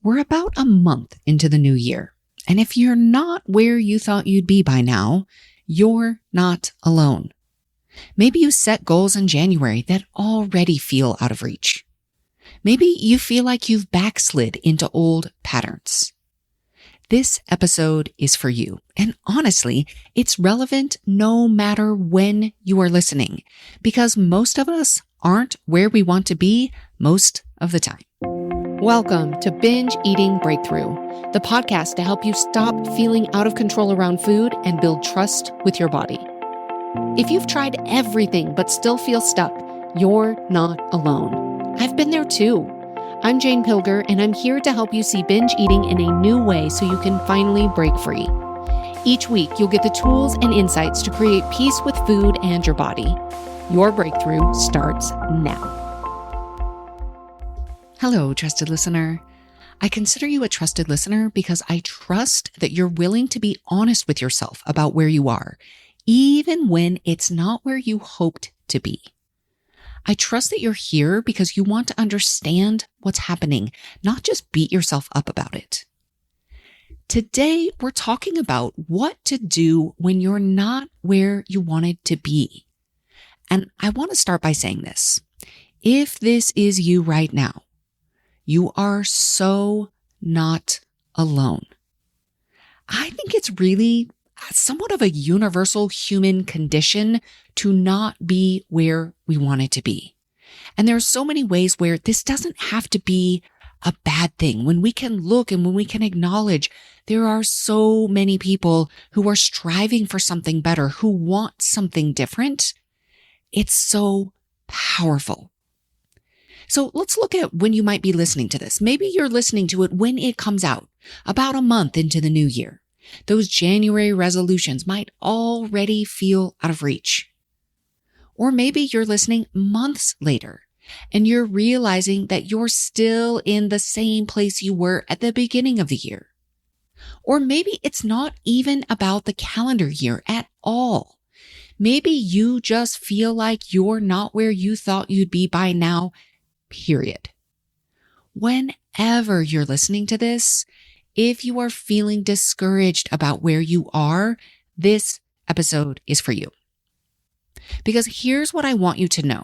We're about a month into the new year, and if you're not where you thought you'd be by now, you're not alone. Maybe you set goals in January that already feel out of reach. Maybe you feel like you've backslid into old patterns. This episode is for you, and honestly, it's relevant no matter when you are listening, because most of us aren't where we want to be most of the time. Welcome to Binge Eating Breakthrough, the podcast to help you stop feeling out of control around food and build trust with your body. If you've tried everything but still feel stuck, you're not alone. I've been there too. I'm Jane Pilger, and I'm here to help you see binge eating in a new way so you can finally break free. Each week, you'll get the tools and insights to create peace with food and your body. Your breakthrough starts now. Hello, trusted listener. I consider you a trusted listener because I trust that you're willing to be honest with yourself about where you are, even when it's not where you hoped to be. I trust that you're here because you want to understand what's happening, not just beat yourself up about it. Today, we're talking about what to do when you're not where you wanted to be. And I want to start by saying this. If this is you right now, you are so not alone. I think it's really somewhat of a universal human condition to not be where we wanted to be. And there are so many ways where this doesn't have to be a bad thing. When we can look and when we can acknowledge there are so many people who are striving for something better, who want something different, it's so powerful. So let's look at when you might be listening to this. Maybe you're listening to it when it comes out, about a month into the new year. Those January resolutions might already feel out of reach. Or maybe you're listening months later and you're realizing that you're still in the same place you were at the beginning of the year. Or maybe it's not even about the calendar year at all. Maybe you just feel like you're not where you thought you'd be by now, period. Whenever you're listening to this, if you are feeling discouraged about where you are, this episode is for you. Because here's what I want you to know.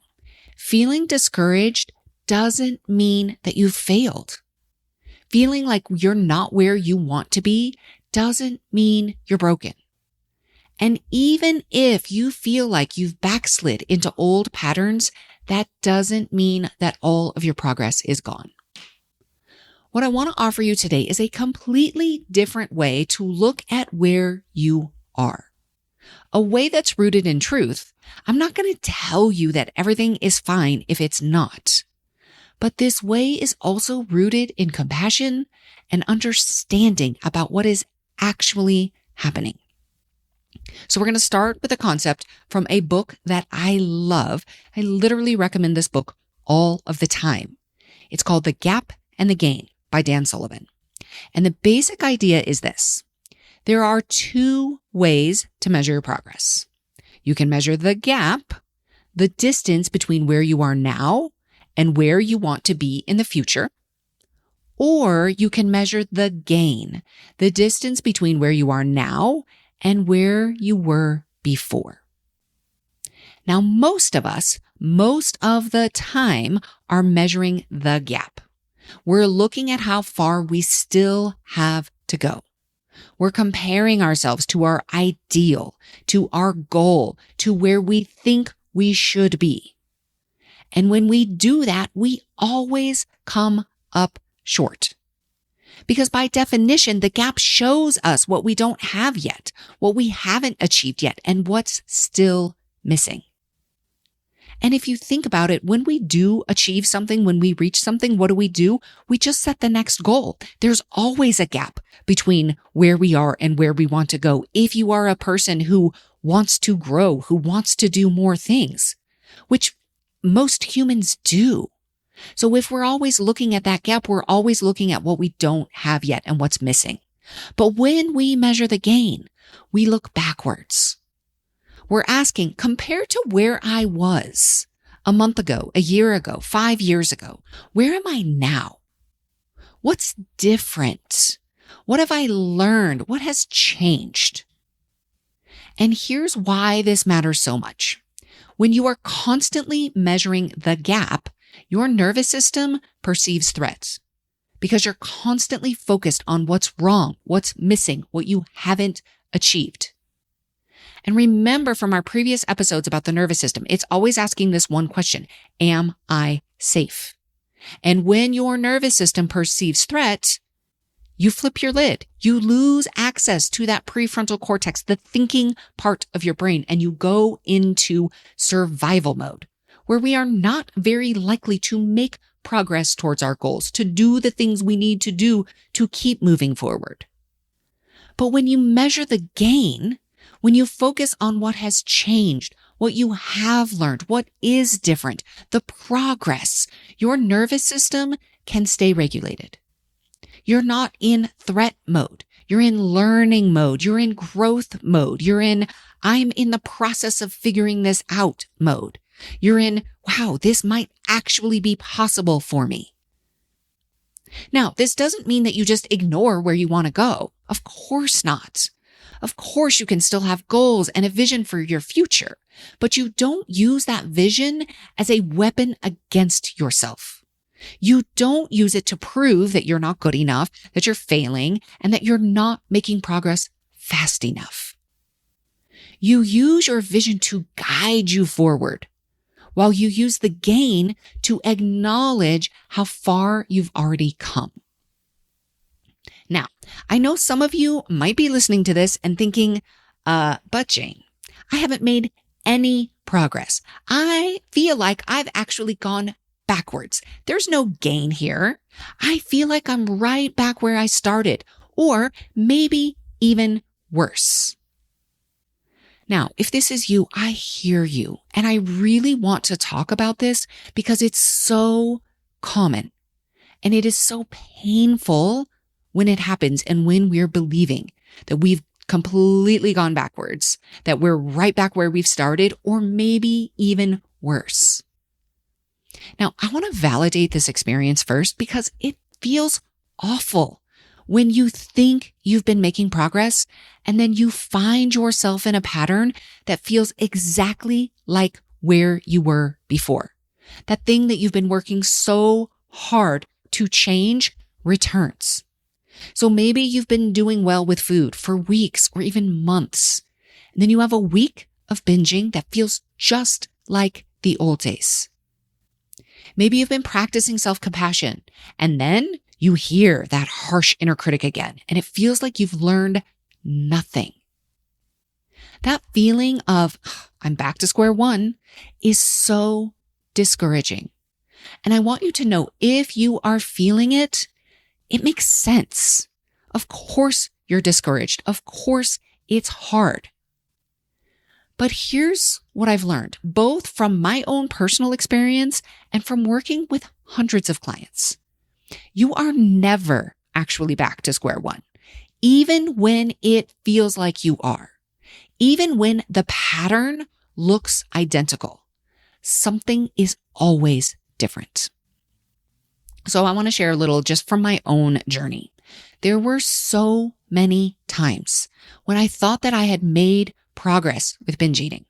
Feeling discouraged doesn't mean that you've failed. Feeling like you're not where you want to be doesn't mean you're broken. And even if you feel like you've backslid into old patterns, that doesn't mean that all of your progress is gone. What I want to offer you today is a completely different way to look at where you are. A way that's rooted in truth. I'm not going to tell you that everything is fine if it's not. But this way is also rooted in compassion and understanding about what is actually happening. So we're going to start with a concept from a book that I love. I literally recommend this book all of the time. It's called The Gap and the Gain by Dan Sullivan. And the basic idea is this. There are two ways to measure your progress. You can measure the gap, the distance between where you are now and where you want to be in the future. Or you can measure the gain, the distance between where you are now and where you were before. Now, most of us, most of the time, are measuring the gap. We're looking at how far we still have to go. We're comparing ourselves to our ideal, to our goal, to where we think we should be. And when we do that, we always come up short. Because by definition, the gap shows us what we don't have yet, what we haven't achieved yet, and what's still missing. And if you think about it, when we do achieve something, when we reach something, what do? We just set the next goal. There's always a gap between where we are and where we want to go. If you are a person who wants to grow, who wants to do more things, which most humans do. So if we're always looking at that gap, we're always looking at what we don't have yet and what's missing. But when we measure the gain, we look backwards. We're asking, compared to where I was a month ago, a year ago, 5 years ago, where am I now? What's different? What have I learned? What has changed? And here's why this matters so much. When you are constantly measuring the gap, your nervous system perceives threats because you're constantly focused on what's wrong, what's missing, what you haven't achieved. And remember from our previous episodes about the nervous system, it's always asking this one question: am I safe? And when your nervous system perceives threat, you flip your lid. You lose access to that prefrontal cortex, the thinking part of your brain, and you go into survival mode, where we are not very likely to make progress towards our goals, to do the things we need to do to keep moving forward. But when you measure the gain, when you focus on what has changed, what you have learned, what is different, the progress, your nervous system can stay regulated. You're not in threat mode. You're in learning mode. You're in growth mode. You're in, I'm in the process of figuring this out mode. You're in, wow, this might actually be possible for me. Now, this doesn't mean that you just ignore where you want to go. Of course not. Of course, you can still have goals and a vision for your future, but you don't use that vision as a weapon against yourself. You don't use it to prove that you're not good enough, that you're failing, and that you're not making progress fast enough. You use your vision to guide you forward, while you use the gain to acknowledge how far you've already come. Now, I know some of you might be listening to this and thinking, but Jane, I haven't made any progress. I feel like I've actually gone backwards. There's no gain here. I feel like I'm right back where I started, or maybe even worse. Now, if this is you, I hear you, and I really want to talk about this because it's so common and it is so painful when it happens and when we're believing that we've completely gone backwards, that we're right back where we've started, or maybe even worse. Now, I want to validate this experience first because it feels awful when you think you've been making progress and then you find yourself in a pattern that feels exactly like where you were before. That thing that you've been working so hard to change returns. So maybe you've been doing well with food for weeks or even months, and then you have a week of binging that feels just like the old days. Maybe you've been practicing self-compassion, and then you hear that harsh inner critic again, and it feels like you've learned nothing. That feeling of, I'm back to square one, is so discouraging. And I want you to know, if you are feeling it, it makes sense. Of course you're discouraged. Of course it's hard. But here's what I've learned, both from my own personal experience and from working with hundreds of clients. You are never actually back to square one, even when it feels like you are. Even when the pattern looks identical, something is always different. So I want to share a little just from my own journey. There were so many times when I thought that I had made progress with binge eating.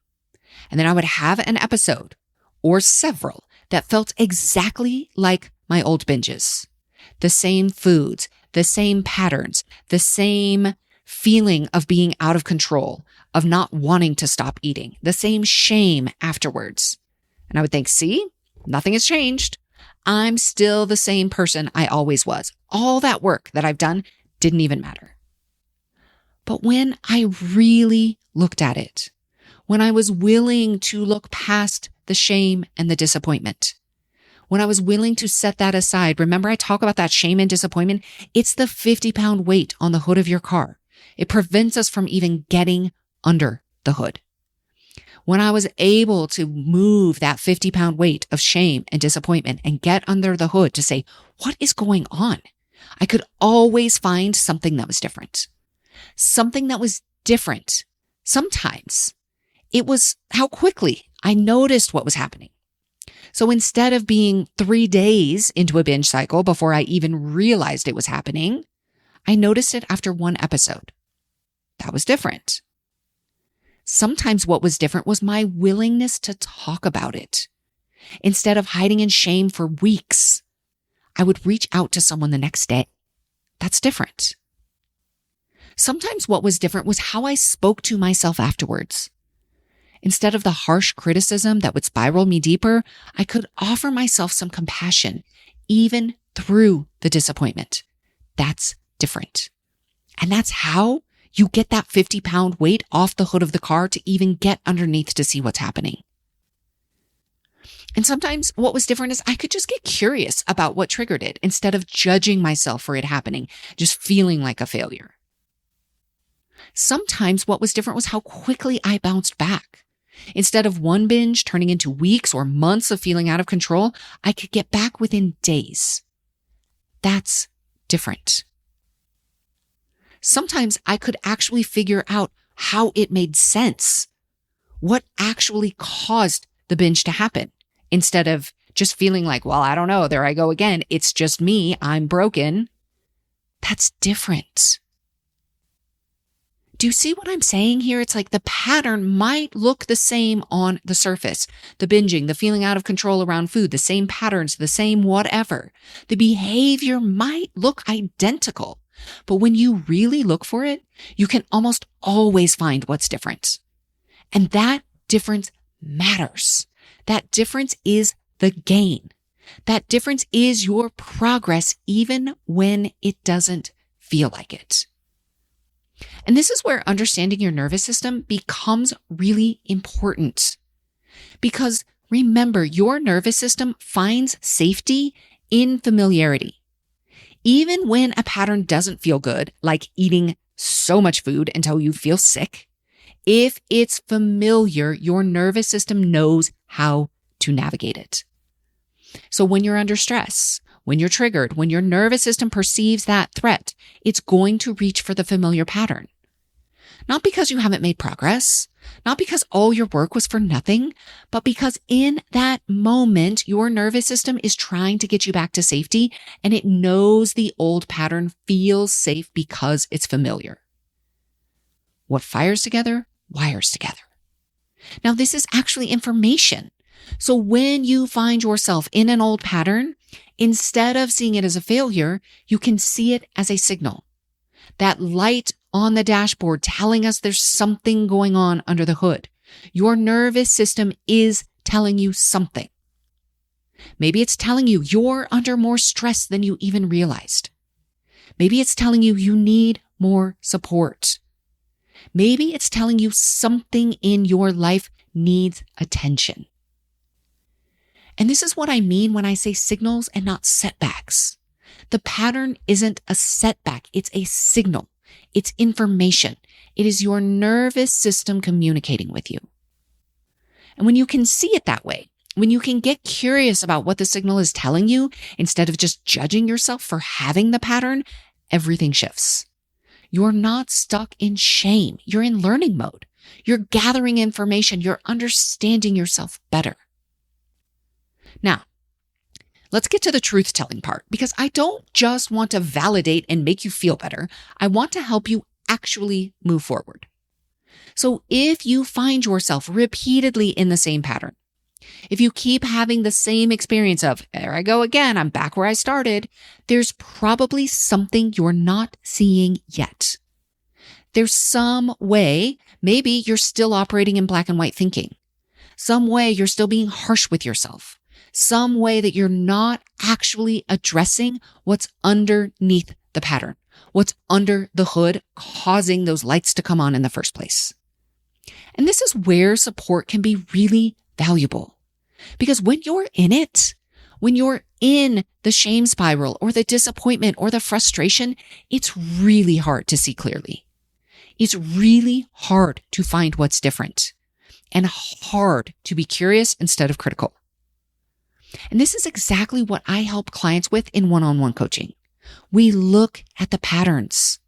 And then I would have an episode or several that felt exactly like my old binges. The same foods, the same patterns, the same feeling of being out of control, of not wanting to stop eating, the same shame afterwards. And I would think, see, nothing has changed. I'm still the same person I always was. All that work that I've done didn't even matter. But when I really looked at it, when I was willing to look past the shame and the disappointment, when I was willing to set that aside, remember I talk about that shame and disappointment? It's the 50-pound weight on the hood of your car. It prevents us from even getting under the hood. When I was able to move that 50-pound weight of shame and disappointment and get under the hood to say, what is going on? I could always find something that was different. Something that was different. Sometimes it was how quickly I noticed what was happening. So instead of being 3 days into a binge cycle before I even realized it was happening, I noticed it after one episode. That was different. Sometimes what was different was my willingness to talk about it. Instead of hiding in shame for weeks, I would reach out to someone the next day. That's different. Sometimes what was different was how I spoke to myself afterwards. Instead of the harsh criticism that would spiral me deeper, I could offer myself some compassion, even through the disappointment. That's different. And that's how you get that 50-pound weight off the hood of the car to even get underneath to see what's happening. And sometimes what was different is I could just get curious about what triggered it instead of judging myself for it happening, just feeling like a failure. Sometimes what was different was how quickly I bounced back. Instead of one binge turning into weeks or months of feeling out of control, I could get back within days. That's different. Sometimes I could actually figure out how it made sense, what actually caused the binge to happen, instead of just feeling like, well, I don't know, there I go again. It's just me. I'm broken. That's different. Do you see what I'm saying here? It's like the pattern might look the same on the surface. The binging, the feeling out of control around food, the same patterns, the same whatever. The behavior might look identical, but when you really look for it, you can almost always find what's different. And that difference matters. That difference is the gain. That difference is your progress, even when it doesn't feel like it. And this is where understanding your nervous system becomes really important. Because remember, your nervous system finds safety in familiarity. Even when a pattern doesn't feel good, like eating so much food until you feel sick, if it's familiar, your nervous system knows how to navigate it. So when you're under stress, when you're triggered, when your nervous system perceives that threat, it's going to reach for the familiar pattern. Not because you haven't made progress, not because all your work was for nothing, but because in that moment, your nervous system is trying to get you back to safety, and it knows the old pattern feels safe because it's familiar. What fires together, wires together. Now, this is actually information. So when you find yourself in an old pattern, instead of seeing it as a failure, you can see it as a signal. That light on the dashboard telling us there's something going on under the hood. Your nervous system is telling you something. Maybe it's telling you you're under more stress than you even realized. Maybe it's telling you you need more support. Maybe it's telling you something in your life needs attention. And this is what I mean when I say signals and not setbacks. The pattern isn't a setback. It's a signal. It's information. It is your nervous system communicating with you. And when you can see it that way, when you can get curious about what the signal is telling you, instead of just judging yourself for having the pattern, everything shifts. You're not stuck in shame. You're in learning mode. You're gathering information. You're understanding yourself better. Now, let's get to the truth-telling part, because I don't just want to validate and make you feel better. I want to help you actually move forward. So if you find yourself repeatedly in the same pattern, if you keep having the same experience of, there I go again, I'm back where I started, there's probably something you're not seeing yet. There's some way, maybe you're still operating in black and white thinking. Some way you're still being harsh with yourself. Some way that you're not actually addressing what's underneath the pattern, what's under the hood causing those lights to come on in the first place. And this is where support can be really valuable. Because when you're in it, when you're in the shame spiral or the disappointment or the frustration, it's really hard to see clearly. It's really hard to find what's different and hard to be curious instead of critical. And this is exactly what I help clients with in one-on-one coaching. We look at the patterns.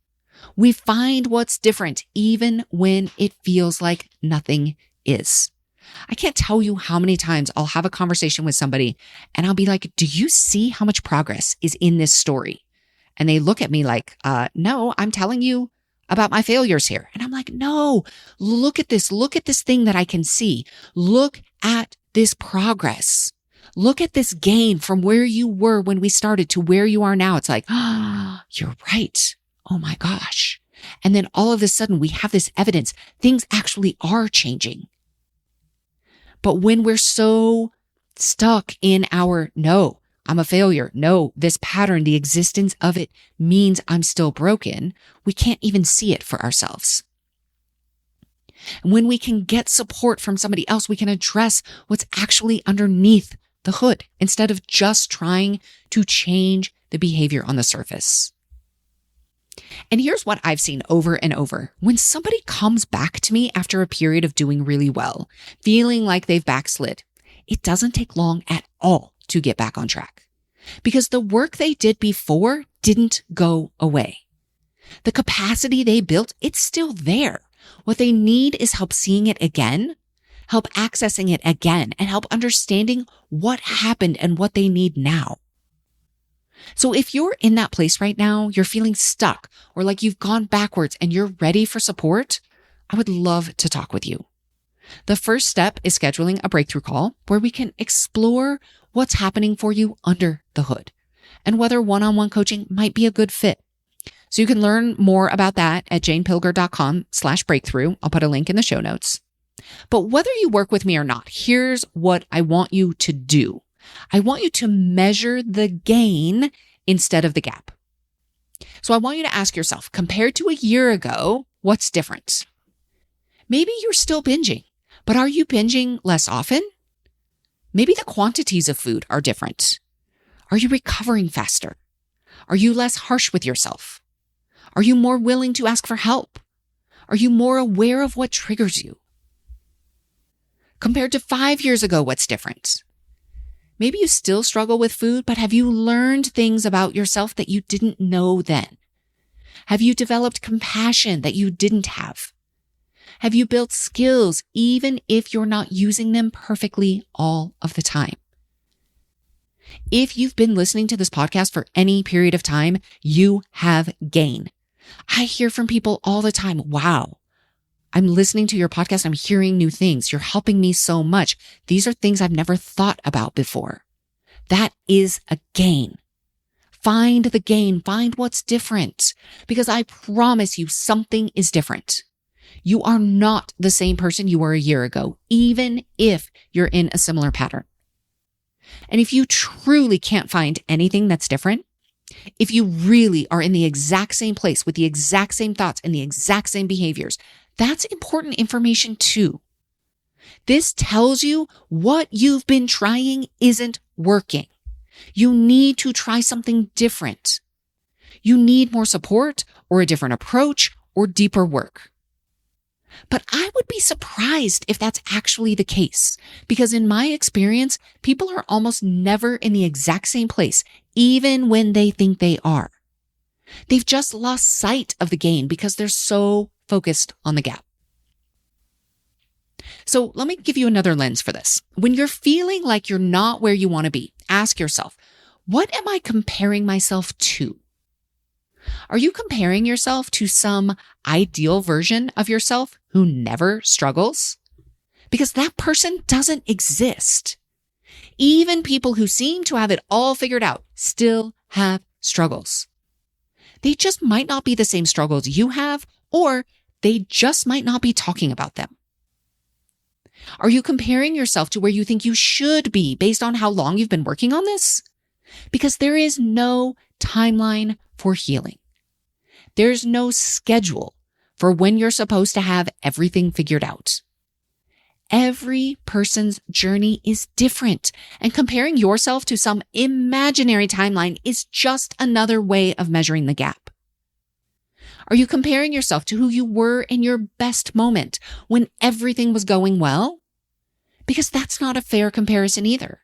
We find what's different even when it feels like nothing is. I can't tell you how many times I'll have a conversation with somebody and I'll be like, do you see how much progress is in this story? And they look at me like, no, I'm telling you about my failures here. And I'm like, no, look at this. Look at this thing that I can see. Look at this progress. Look at this gain from where you were when we started to where you are now. It's like, you're right. Oh my gosh. And then all of a sudden we have this evidence. Things actually are changing. But when we're so stuck in our, no, I'm a failure. No, this pattern, the existence of it means I'm still broken. We can't even see it for ourselves. And when we can get support from somebody else, we can address what's actually underneath the hood instead of just trying to change the behavior on the surface. And here's what I've seen over and over. When somebody comes back to me after a period of doing really well, feeling like they've backslid, it doesn't take long at all to get back on track because the work they did before didn't go away. The capacity they built, it's still there. What they need is help seeing it again, help accessing it again, and help understanding what happened and what they need now. So if you're in that place right now, you're feeling stuck or like you've gone backwards and you're ready for support, I would love to talk with you. The first step is scheduling a breakthrough call where we can explore what's happening for you under the hood and whether one-on-one coaching might be a good fit. So you can learn more about that at janepilger.com/breakthrough. I'll put a link in the show notes. But whether you work with me or not, here's what I want you to do. I want you to measure the gain instead of the gap. So I want you to ask yourself, compared to a year ago, what's different? Maybe you're still binging, but are you binging less often? Maybe the quantities of food are different. Are you recovering faster? Are you less harsh with yourself? Are you more willing to ask for help? Are you more aware of what triggers you? Compared to 5 years ago, what's different? Maybe you still struggle with food, but have you learned things about yourself that you didn't know then? Have you developed compassion that you didn't have? Have you built skills even if you're not using them perfectly all of the time? If you've been listening to this podcast for any period of time, you have gain. I hear from people all the time, wow, I'm listening to your podcast. I'm hearing new things. You're helping me so much. These are things I've never thought about before. That is a gain. Find the gain. Find what's different because I promise you something is different. You are not the same person you were a year ago, even if you're in a similar pattern. And if you truly can't find anything that's different, if you really are in the exact same place with the exact same thoughts and the exact same behaviors, that's important information too. This tells you what you've been trying isn't working. You need to try something different. You need more support or a different approach or deeper work. But I would be surprised if that's actually the case, because in my experience, people are almost never in the exact same place, even when they think they are. They've just lost sight of the gain because they're so focused on the gap. So let me give you another lens for this. When you're feeling like you're not where you want to be, ask yourself, what am I comparing myself to? Are you comparing yourself to some ideal version of yourself who never struggles? Because that person doesn't exist. Even people who seem to have it all figured out still have struggles. They just might not be the same struggles you have, or they just might not be talking about them. Are you comparing yourself to where you think you should be based on how long you've been working on this? Because there is no timeline for healing. There's no schedule for when you're supposed to have everything figured out. Every person's journey is different, and comparing yourself to some imaginary timeline is just another way of measuring the gap. Are you comparing yourself to who you were in your best moment when everything was going well? Because that's not a fair comparison either.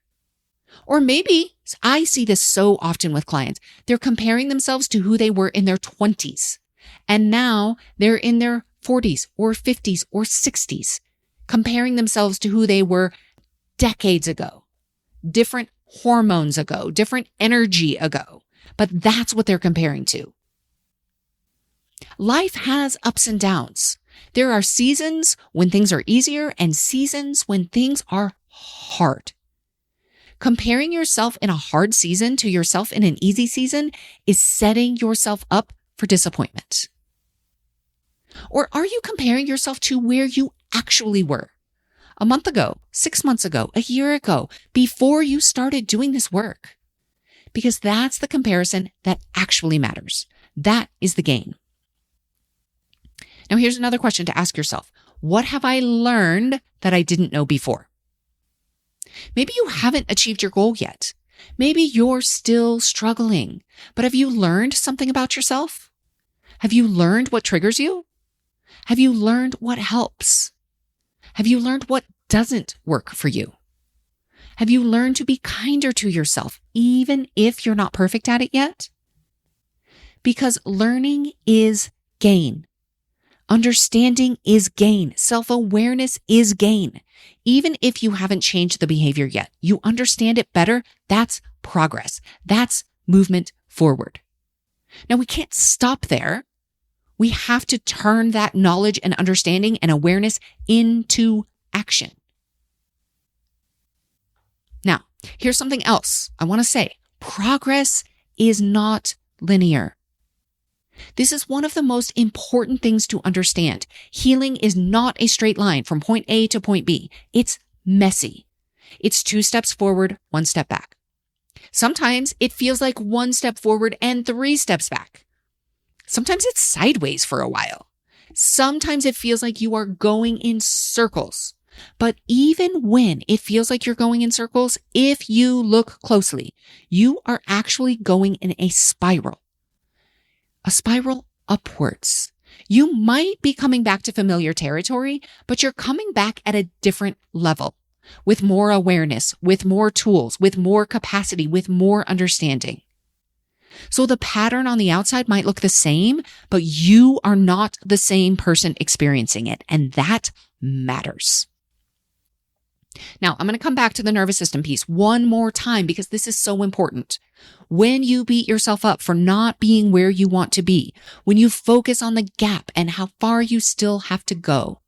Or maybe, I see this so often with clients, they're comparing themselves to who they were in their 20s, and now they're in their 40s or 50s or 60s. comparing themselves to who they were decades ago, different hormones ago, different energy ago. But that's what they're comparing to. Life has ups and downs. There are seasons when things are easier and seasons when things are hard. Comparing yourself in a hard season to yourself in an easy season is setting yourself up for disappointment. Or are you comparing yourself to where you actually were a month ago, 6 months ago, a year ago, before you started doing this work? Because that's the comparison that actually matters. That is the gain. Now, here's another question to ask yourself. What have I learned that I didn't know before? Maybe you haven't achieved your goal yet. Maybe you're still struggling, but have you learned something about yourself? Have you learned what triggers you? Have you learned what helps? Have you learned what doesn't work for you? Have you learned to be kinder to yourself, even if you're not perfect at it yet? Because learning is gain. Understanding is gain. Self-awareness is gain. Even if you haven't changed the behavior yet, you understand it better. That's progress. That's movement forward. Now, we can't stop there. We have to turn that knowledge and understanding and awareness into action. Now, here's something else I want to say. Progress is not linear. This is one of the most important things to understand. Healing is not a straight line from point A to point B. It's messy. It's 2 steps forward, 1 step back. Sometimes it feels like 1 step forward and 3 steps back. Sometimes it's sideways for a while. Sometimes it feels like you are going in circles. But even when it feels like you're going in circles, if you look closely, you are actually going in a spiral upwards. You might be coming back to familiar territory, but you're coming back at a different level, with more awareness, with more tools, with more capacity, with more understanding. So the pattern on the outside might look the same, but you are not the same person experiencing it, and that matters. Now, I'm going to come back to the nervous system piece one more time because this is so important. When you beat yourself up for not being where you want to be, when you focus on the gap and how far you still have to go,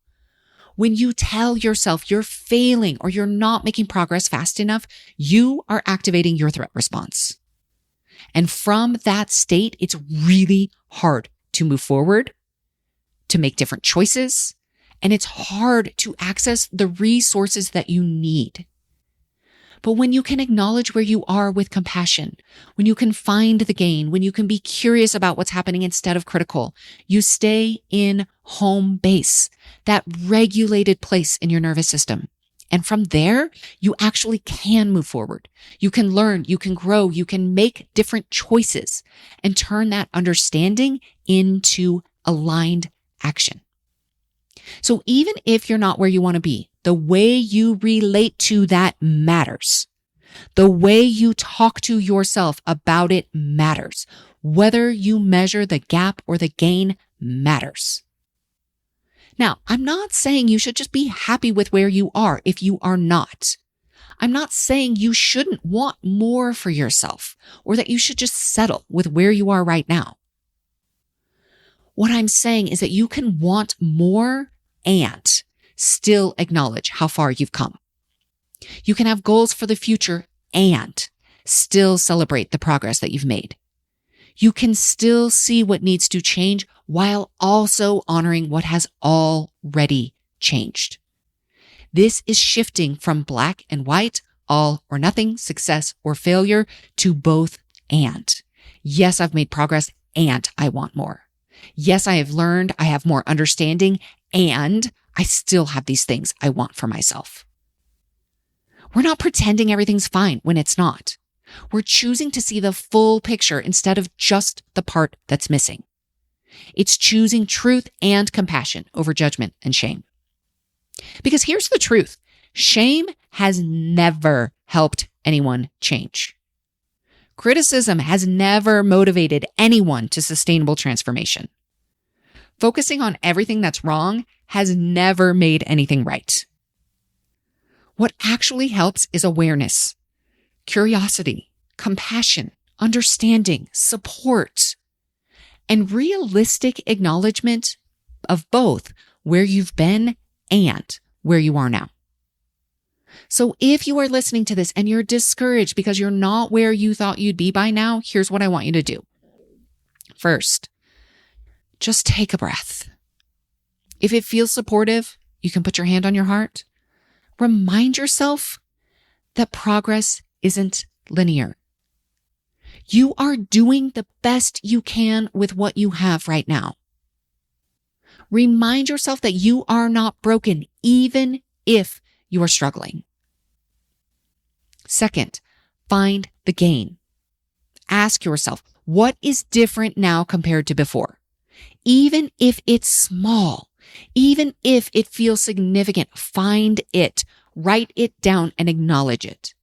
when you tell yourself you're failing or you're not making progress fast enough, you are activating your threat response. And from that state, it's really hard to move forward, to make different choices, and it's hard to access the resources that you need. But when you can acknowledge where you are with compassion, when you can find the gain, when you can be curious about what's happening instead of critical, you stay in home base, that regulated place in your nervous system. And from there, you actually can move forward. You can learn, you can grow, you can make different choices and turn that understanding into aligned action. So even if you're not where you want to be, the way you relate to that matters. The way you talk to yourself about it matters. Whether you measure the gap or the gain matters. Now, I'm not saying you should just be happy with where you are if you are not. I'm not saying you shouldn't want more for yourself or that you should just settle with where you are right now. What I'm saying is that you can want more and still acknowledge how far you've come. You can have goals for the future and still celebrate the progress that you've made. You can still see what needs to change while also honoring what has already changed. This is shifting from black and white, all or nothing, success or failure, to both and. Yes, I've made progress and I want more. Yes, I have learned, I have more understanding, and I still have these things I want for myself. We're not pretending everything's fine when it's not. We're choosing to see the full picture instead of just the part that's missing. It's choosing truth and compassion over judgment and shame. Because here's the truth. Shame has never helped anyone change. Criticism has never motivated anyone to sustainable transformation. Focusing on everything that's wrong has never made anything right. What actually helps is awareness, curiosity, compassion, understanding, support, and realistic acknowledgement of both where you've been and where you are now. So if you are listening to this and you're discouraged because you're not where you thought you'd be by now, here's what I want you to do. First, just take a breath. If it feels supportive, you can put your hand on your heart. Remind yourself that progress isn't linear. You are doing the best you can with what you have right now. Remind yourself that you are not broken, even if you are struggling. Second, find the gain. Ask yourself, what is different now compared to before? Even if it's small, even if it feels significant, find it, write it down, and acknowledge it.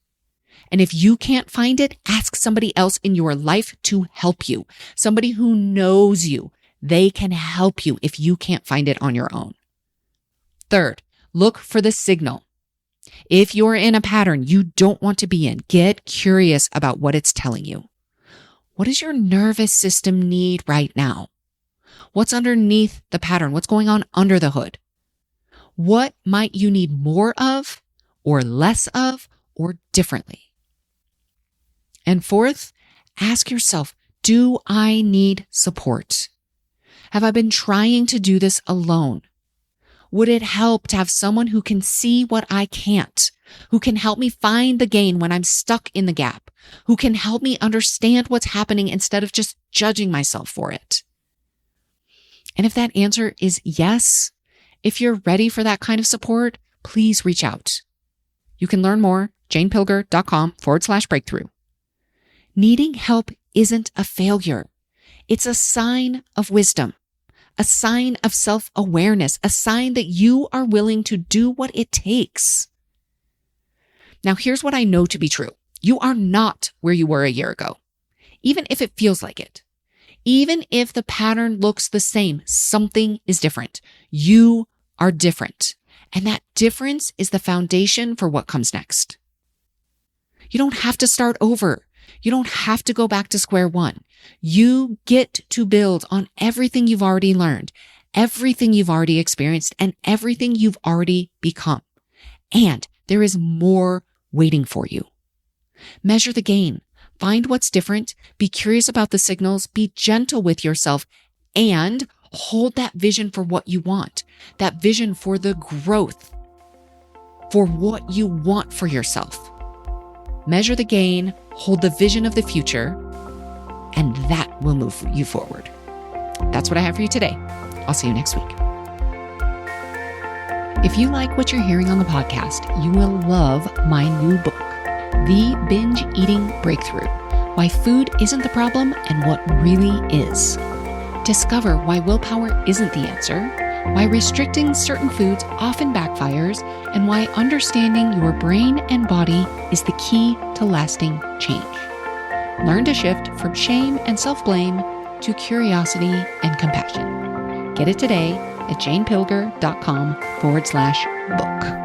And if you can't find it, ask somebody else in your life to help you. Somebody who knows you. They can help you if you can't find it on your own. Third, look for the signal. If you're in a pattern you don't want to be in, get curious about what it's telling you. What does your nervous system need right now? What's underneath the pattern? What's going on under the hood? What might you need more of, or less of, or differently? And fourth, ask yourself, do I need support? Have I been trying to do this alone? Would it help to have someone who can see what I can't, who can help me find the gain when I'm stuck in the gap, who can help me understand what's happening instead of just judging myself for it? And if that answer is yes, if you're ready for that kind of support, please reach out. You can learn more, janepilger.com/breakthrough. Needing help isn't a failure. It's a sign of wisdom, a sign of self-awareness, a sign that you are willing to do what it takes. Now, here's what I know to be true. You are not where you were a year ago, even if it feels like it. Even if the pattern looks the same, something is different. You are different. And that difference is the foundation for what comes next. You don't have to start over. You don't have to go back to square one. You get to build on everything you've already learned, everything you've already experienced, and everything you've already become. And there is more waiting for you. Measure the gain. Find what's different. Be curious about the signals. Be gentle with yourself and hold that vision for what you want, that vision for the growth, for what you want for yourself. Measure the gain, hold the vision of the future, and that will move you forward. That's what I have for you today. I'll see you next week. If you like what you're hearing on the podcast, you will love my new book, The Binge Eating Breakthrough: Why Food Isn't the Problem and What Really Is. Discover why willpower isn't the answer, why restricting certain foods often backfires, and why understanding your brain and body is the key to lasting change. Learn to shift from shame and self-blame to curiosity and compassion. Get it today at janepilger.com/book.